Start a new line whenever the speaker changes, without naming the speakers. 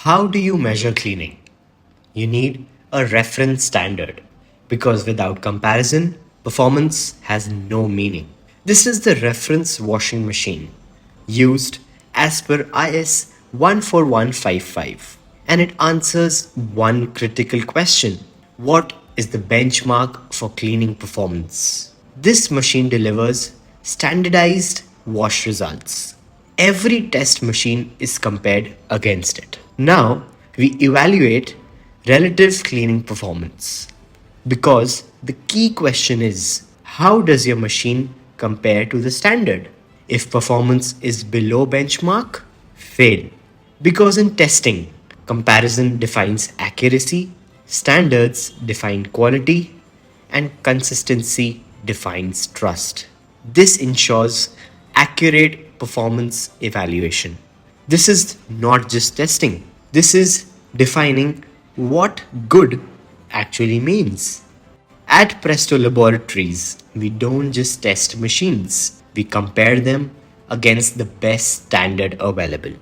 How do you measure cleaning? You need a reference standard because without comparison, performance has no meaning. This is the reference washing machine used as per IS 14155 and it answers one critical question. What is the benchmark for cleaning performance? This machine delivers standardized wash results. Every test machine is compared against it. Now we evaluate relative cleaning performance because the key question is how does your machine compare to the standard? If performance is below benchmark, fail. Because in testing, comparison defines accuracy, standards define quality, and consistency defines trust. This ensures accurate performance evaluation. This is not just testing, this is defining what good actually means. At Presto Laboratories, we don't just test machines, we compare them against the best standard available.